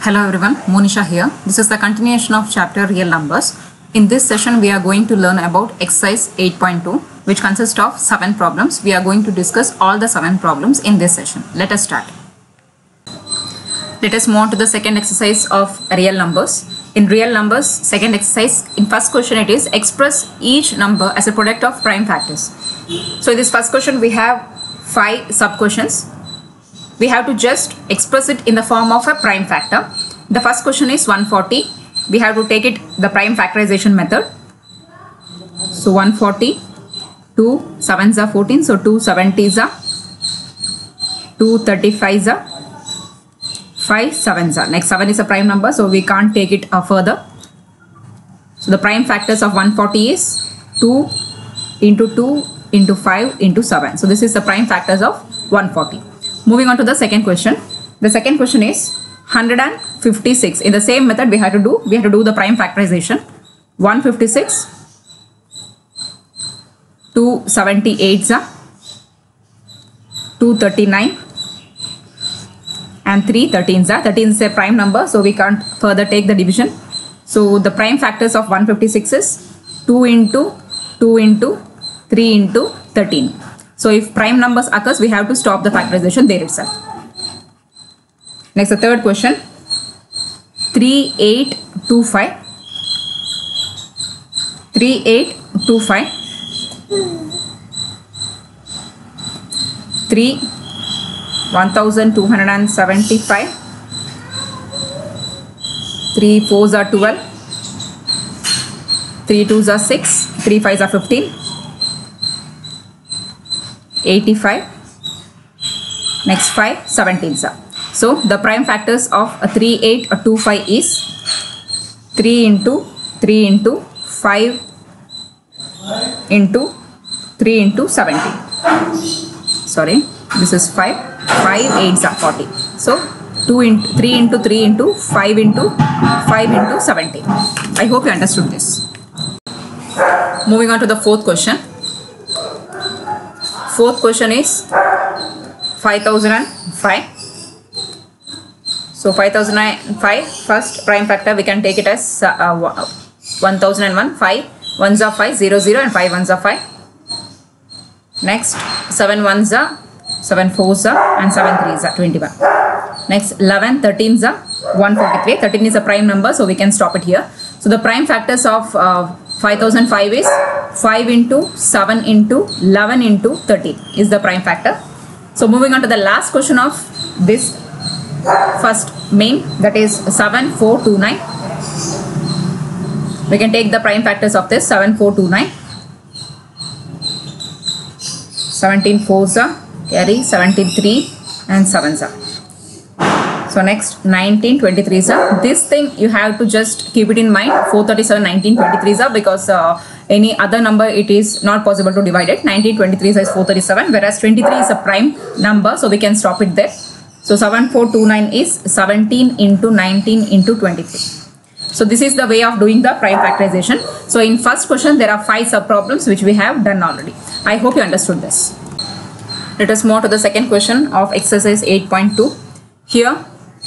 Hello everyone, Monisha here. This is the continuation of chapter Real Numbers. In this session, we are going to learn about exercise 8.2, which consists of 7 problems. We are going to discuss all the 7 problems in this session. Let us start. Let us move on to the second exercise of real numbers. In real numbers, second exercise, in first question it is express each number as a product of prime factors. So in this first question, we have 5 sub questions. We have to just express it in the form of a prime factor. The first question is 140. We have to take it the prime factorization method. So 140, 2 7s are 14, so 2 70s are 2 35s are 5 7s are. Next 7 is a prime number, so we can't take it further. So the prime factors of 140 is 2 into 2 into 5 into 7. So this is the prime factors of 140. Moving on to the second question. The second question is 156. In the same method we have to do the prime factorization. 156, 2 78s are 239 and 3 13s are. 13 is a prime number, so we can't further take the division. So the prime factors of 156 is 2 into 2 into 3 into 13. So if prime numbers occurs, we have to stop the factorization there itself. Next, the third question. 3825. 3825. 3 1275. 3 4s are 12. 3 2s are 6. 3 5s are 15. 85. Next 5 17s are. So the prime factors of 3825 is 3 into 3 into 5 into 3 into 17. Sorry, this is 5. 5 8s are 40. So 2 into 3 into 3 into 5 into 5 into 17. I hope you understood this. Moving on to the fourth question. Fourth question is 5005. So 5005, first prime factor we can take it as 1001. 5 1s are 5, 0 0 and 5 1s are 5. Next 7 1s are 7 4s are and 7 3s are 21. Next 11 13s are 143. 13 is a prime number, so we can stop it here. So the prime factors of 5005 is 5 into 7 into 11 into 13 is the prime factor. So moving on to the last question of this first main, that is 7429. We can take the prime factors of this 7429. 17 4s are carry, 17 3 and 7s are. So next 19 23s are. This thing you have to just keep it in mind. 437 19 23s are, because any other number it is not possible to divide it. 19 23s is 437, whereas 23 is a prime number, so we can stop it there. So 7429 is 17 into 19 into 23. So this is the way of doing the prime factorization. So in first question there are 5 sub problems which we have done already. I hope you understood this. Let us move on to the second question of exercise 8.2. Here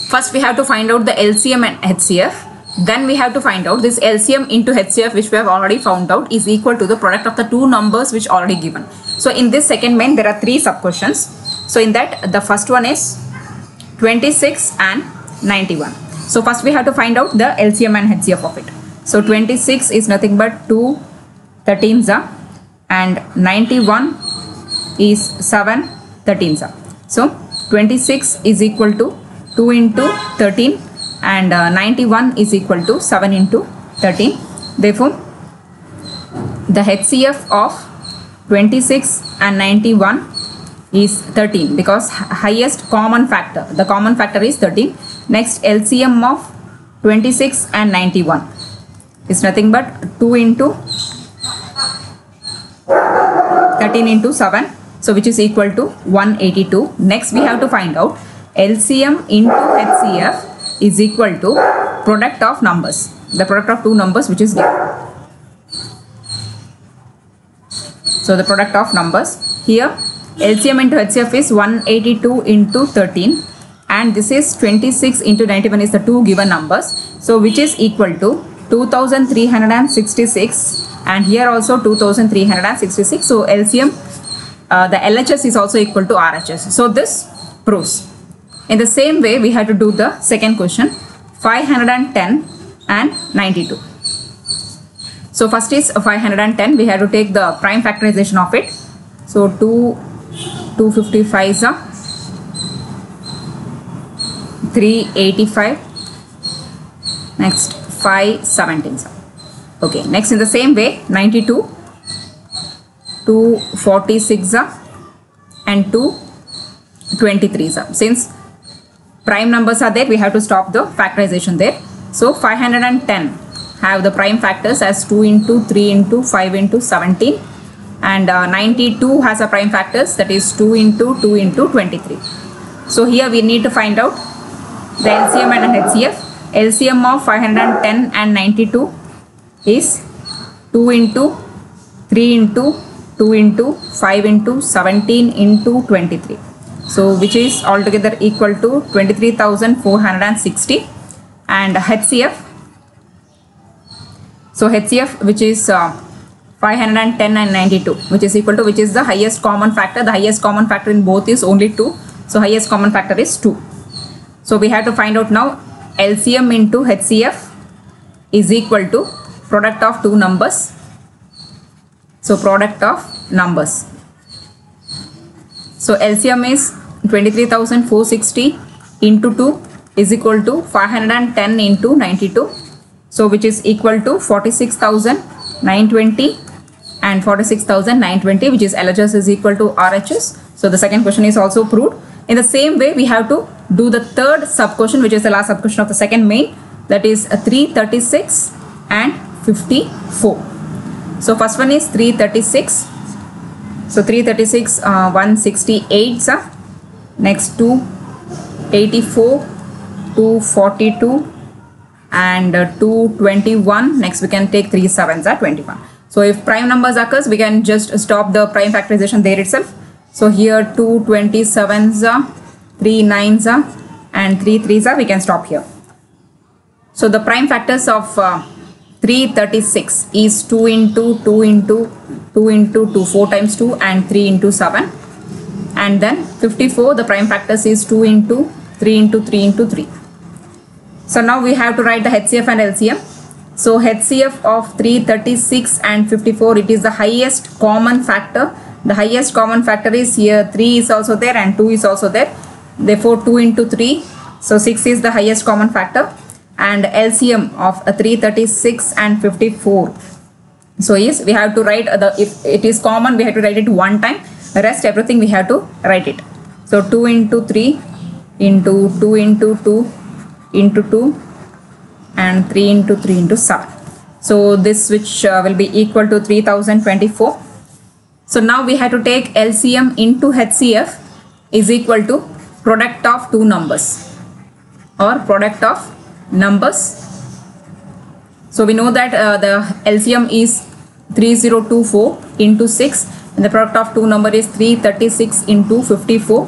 first we have to find out the LCM and HCF. Then we have to find out this LCM into HCF, which we have already found out, is equal to the product of the two numbers which already given. So in this second main there are 3 sub questions. So in that the first one is 26 and 91. So first we have to find out the LCM and HCF of it. So 26 is nothing but 2 13s are and 91 is 7 13s are. So 26 is equal to 2 into 13 and 91 is equal to 7 into 13. Therefore, the HCF of 26 and 91 is 13, because highest common factor, the common factor is 13. Next LCM of 26 and 91 is nothing but 2 into 13 into 7, so which is equal to 182. Next we have to find out LCM into HCF is equal to product of numbers, the product of two numbers which is given. So the product of numbers here, LCM into HCF is 182 into 13 and this is 26 into 91 is the two given numbers. So which is equal to 2366, and here also 2366. So LCM, the LHS is also equal to RHS. So this proves. In the same way, we have to do the second question, 510 and 92. So first is 510. We have to take the prime factorization of it. So 255 is 385. Next 517. Okay. Next in the same way, 92, 246 and 223. Since prime numbers are there, we have to stop the factorization there. So 510 have the prime factors as 2 into 3 into 5 into 17, and 92 has a prime factors, that is 2 into 2 into 23. So here we need to find out the LCM and HCF. LCM of 510 and 92 is 2 into 3 into 2 into 5 into 17 into 23. So which is altogether equal to 23,460. And HCF, so HCF, which is 510 and 92, which is equal to, which is the highest common factor. The highest common factor in both is only 2. So highest common factor is 2. So we have to find out now LCM into HCF is equal to product of two numbers. So product of numbers. So LCM is 23,460 into 2 is equal to 510 into 92. So which is equal to 46,920 and 46,920, which is LHS is equal to RHS. So the second question is also proved. In the same way, we have to do the third sub question, which is the last sub question of the second main, that is 336 and 54. So first one is 336. So 336, 168, next 284, 242 and 221. Next we can take 3 sevens are 21. So if prime numbers occurs, we can just stop the prime factorization there itself. So here 2 27s, 3 9s and 3 3s, we can stop here. So the prime factors of 336 is 2 into 2 into 2 into 2, 4 times 2 and 3 into 7. And then 54, the prime factors is 2 into 3 into 3 into 3. So now we have to write the HCF and LCM. So HCF of 336 and 54, it is the highest common factor. The highest common factor is here 3 is also there and 2 is also there. Therefore 2 into 3, so 6 is the highest common factor. And LCM of 336 and 54. So yes, we have to write if it is common, we have to write it one time. The rest everything we have to write it. So 2 into 3 into 2 into 2 into 2 and 3 into 3 into 7. So this which will be equal to 3024. So now we have to take LCM into HCF is equal to product of two numbers or product of numbers. So we know that the LCM is 3024 into 6 and the product of two number is 336 into 54,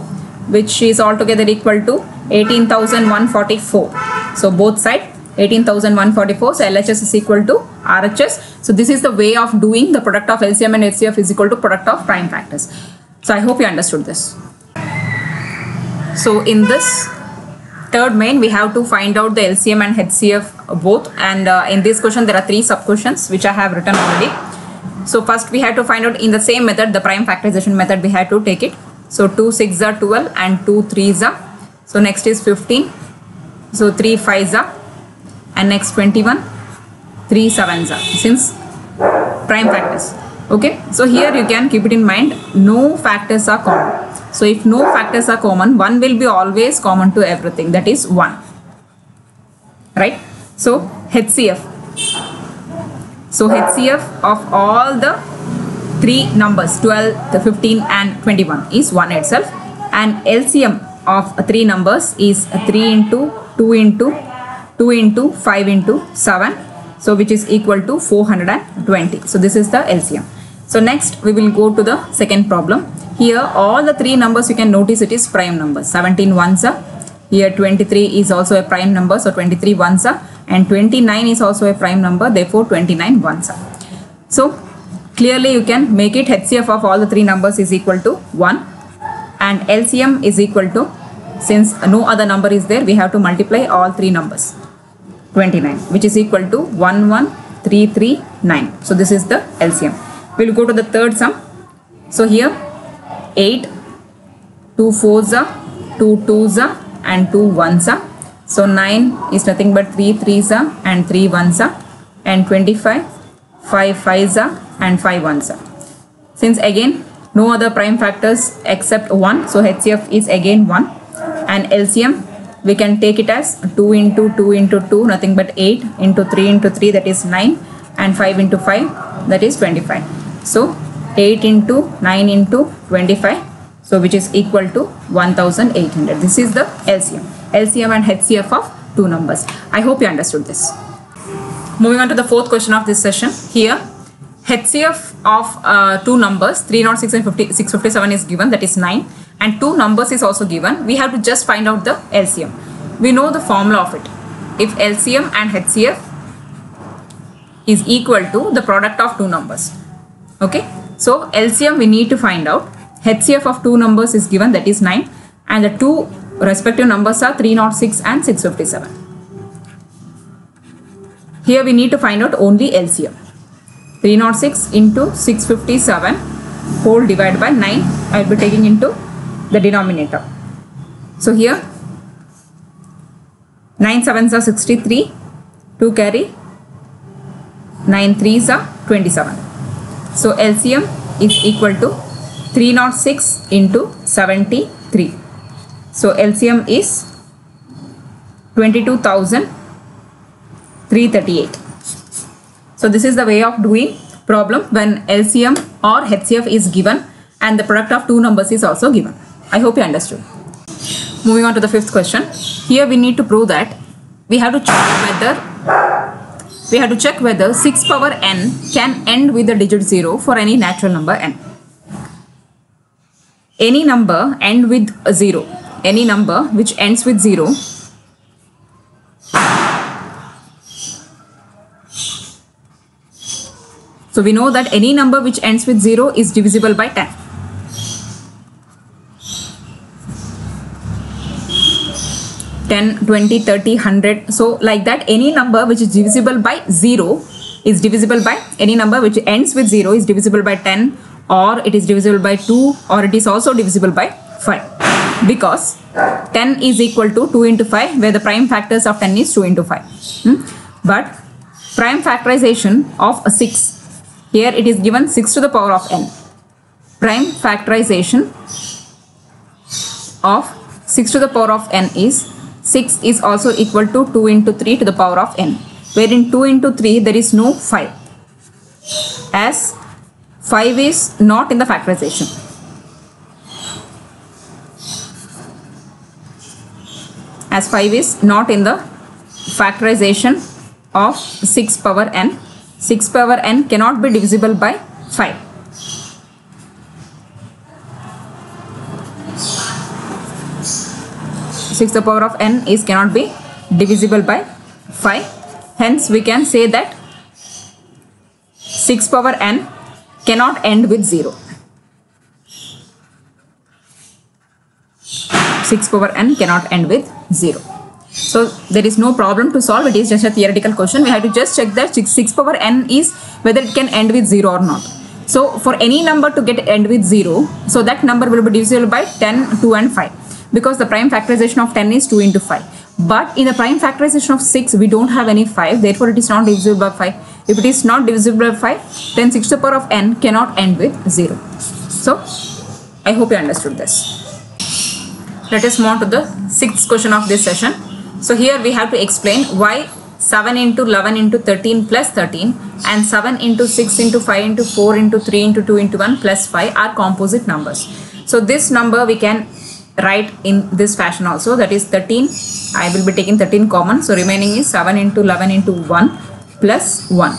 which is altogether equal to 18,144. So both side 18,144. So LHS is equal to RHS. So this is the way of doing the product of LCM and HCF is equal to product of prime factors. So I hope you understood this. So in this third main, we have to find out the LCM and HCF both, and in this question there are 3 sub questions which I have written already. So first we have to find out in the same method, the prime factorization method, we have to take it. So 2 6s are 12 and 2 3s are. So next is 15. So 3 5s are and next 21, 3 7s are, since prime factors. Okay, so here you can keep it in mind, no factors are common. So if no factors are common, one will be always common to everything, that is 1, right? So HCF. So HCF of all the 3 numbers 12, 15 and 21 is 1 itself, and LCM of 3 numbers is 3 into 2 into 2 into 5 into 7, so which is equal to 420. So this is the LCM. So next we will go to the second problem. Here all the 3 numbers you can notice it is prime numbers. 17 ones are Here 23 is also a prime number, so 23 ones are, and 29 is also a prime number, therefore 29 ones are. So clearly you can make it HCF of all the three numbers is equal to 1, and LCM is equal to, since no other number is there, we have to multiply all three numbers, 29, which is equal to 11339. So this is the LCM. We'll go to the third sum. So here 8, 2 4s are, 2 2s are, and 2 1s are. So 9 is nothing but 3 3s are and 3 1s are, and 25, 5 5s are and 5 1s are. Since again no other prime factors except 1, so HCF is again 1, and LCM we can take it as 2 into 2 into 2, nothing but 8, into 3 into 3, that is 9, and 5 into 5, that is 25. So 8 into 9 into 25, so which is equal to 1800. This is the LCM and HCF of two numbers. I hope you understood this. Moving on to the fourth question of this session. Here HCF of two numbers 306 and 657 is given, that is 9, and two numbers is also given. We have to just find out the LCM. We know the formula of it. If LCM and HCF is equal to the product of two numbers. Okay, so LCM we need to find out. HCF of two numbers is given, that is 9, and the two respective numbers are 306 and 657. Here we need to find out only LCM. 306 into 657 whole divided by 9. I will be taking into the denominator. So here 9 7s are 63, 2 carry, 9 3s are 27. So LCM is equal to 306 into 73. So LCM is 22,338. So this is the way of doing problem when LCM or HCF is given and the product of two numbers is also given. I hope you understood. Moving on to the fifth question. Here we need to prove that we have to check whether 6 power n can end with the digit 0 for any natural number n. Any number end with a 0. Any number which ends with 0 so we know that any number which ends with 0 is divisible by 10. 10, 20, 30, 100. So like that, any number which is divisible by 0 is divisible by, any number which ends with 0 is divisible by 10, or it is divisible by 2, or it is also divisible by 5. Because 10 is equal to 2 into 5, where the prime factors of 10 is 2 into 5. But prime factorization of a 6, here it is given 6 to the power of n. Prime factorization of 6 to the power of n is 6 is also equal to 2 into 3 to the power of n, where in 2 into 3 there is no 5, as 5 is not in the factorization. As 5 is not in the factorization of 6 power n. 6 power n cannot be divisible by 5. Six to the power of n is cannot be divisible by 5. Hence we can say that 6 power n cannot end with 0. 6 power n cannot end with 0. So there is no problem to solve. It is just a theoretical question. We have to just check that 6 power n is whether it can end with 0 or not. So for any number to get end with 0, so that number will be divisible by 10, 2 and 5. Because the prime factorization of 10 is 2 into 5. But in the prime factorization of 6, we don't have any 5. Therefore, it is not divisible by 5. If it is not divisible by 5, then 6 to the power of n cannot end with 0. So, I hope you understood this. Let us move on to the sixth question of this session. So, here we have to explain why 7 into 11 into 13 plus 13 and 7 into 6 into 5 into 4 into 3 into 2 into 1 plus 5 are composite numbers. So, this number we can write in this fashion also, that is 13. I will be taking 13 common, so remaining is 7 into 11 into 1 plus 1,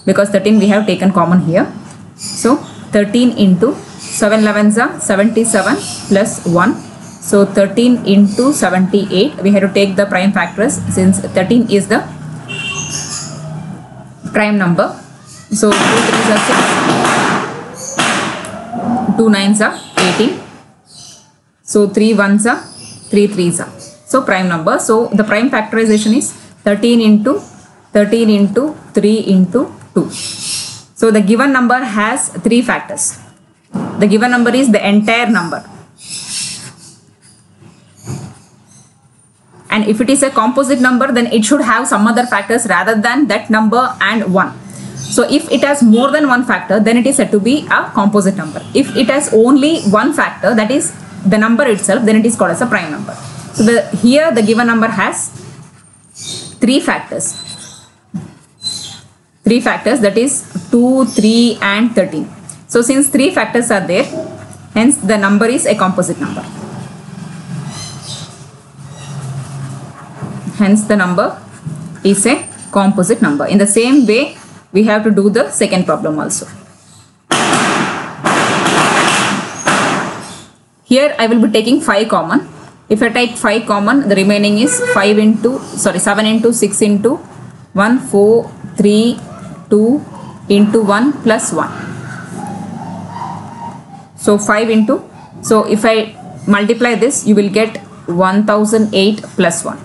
because 13 we have taken common here. So 13 into 7 11s are 77 plus 1 So 13 into 78, we have to take the prime factors since 13 is the prime number. So 2 3s are 6, 2 9s are 18. So 3 1s are 3 3s are. So prime number. So the prime factorization is 13 into 3 into 2. So the given number has 3 factors. The given number is the entire number. And if it is a composite number, then it should have some other factors rather than that number and 1. So if it has more than one factor, then it is said to be a composite number. If it has only one factor, that is the number itself, then it is called as a prime number. So here the given number has 3 factors. 3 factors, that is 2, 3 and 13. So since 3 factors are there, hence the number is a composite number. Hence the number is a composite number. In the same way, we have to do the second problem also. Here I will be taking 5 common. If I take 5 common, the remaining is 7 into 6 into 1, 4, 3, 2 into 1 plus 1. So 5 into, so if I multiply this, you will get 1008 plus 1.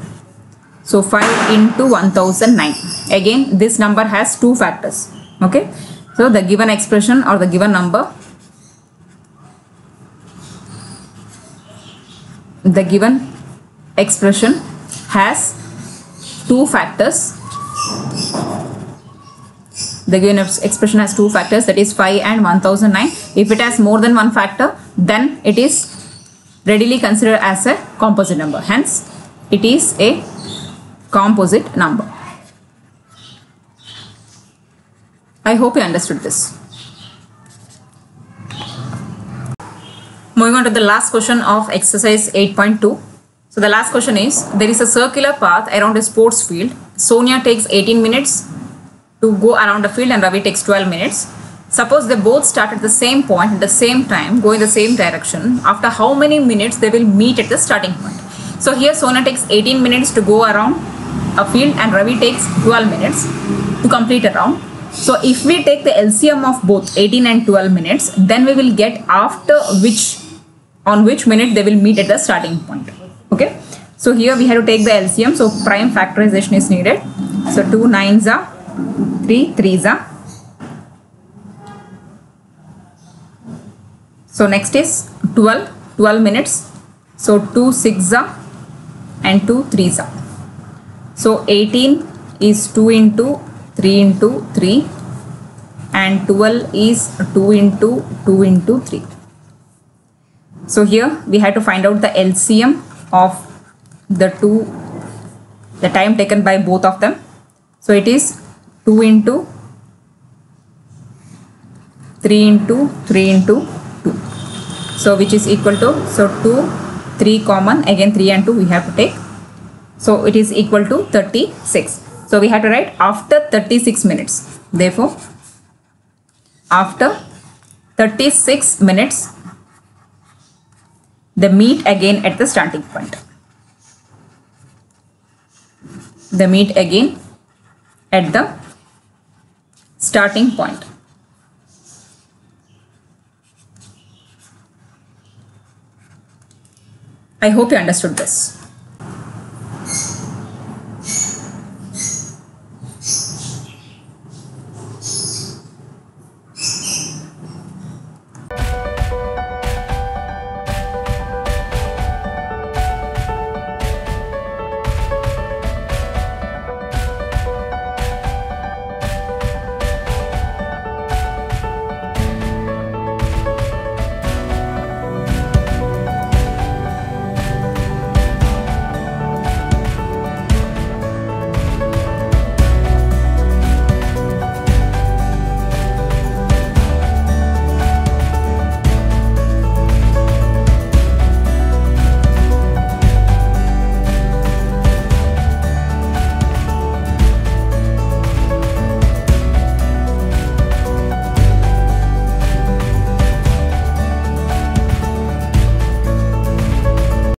So 5 into 1009. Again, this number has 2 factors. Okay. So the given expression or the given number, the given expression has 2 factors. The given expression has 2 factors, that is 5 and 1009. If it has more than one factor, then it is readily considered as a composite number. Hence, it is a composite number. I hope you understood this. Moving on to the last question of exercise 8.2. So the last question is, there is a circular path around a sports field. Sonia takes 18 minutes to go around the field and Ravi takes 12 minutes. Suppose they both start at the same point at the same time, go in the same direction. After how many minutes they will meet at the starting point? So here Sonia takes 18 minutes to go around a field and Ravi takes 12 minutes to complete a round. So if we take the LCM of both 18 and 12 minutes, then we will get after on which minute they will meet at the starting point. Okay. So here we have to take the LCM. So prime factorization is needed. So 2 9s are 3 3s are. So next is 12 minutes. So 2 6s are and 2 3s are. So 18 is 2 into 3 into 3 and 12 is 2 into 2 into 3. So here we have to find out the LCM of the time taken by both of them. So it is 2 into 3 into 3 into 2. So which is equal to, so 2, 3 common, again 3 and 2 we have to take. So it is equal to 36. So we have to write after 36 minutes. Therefore, after 36 minutes, they meet again at the starting point. They meet again at the starting point. I hope you understood this.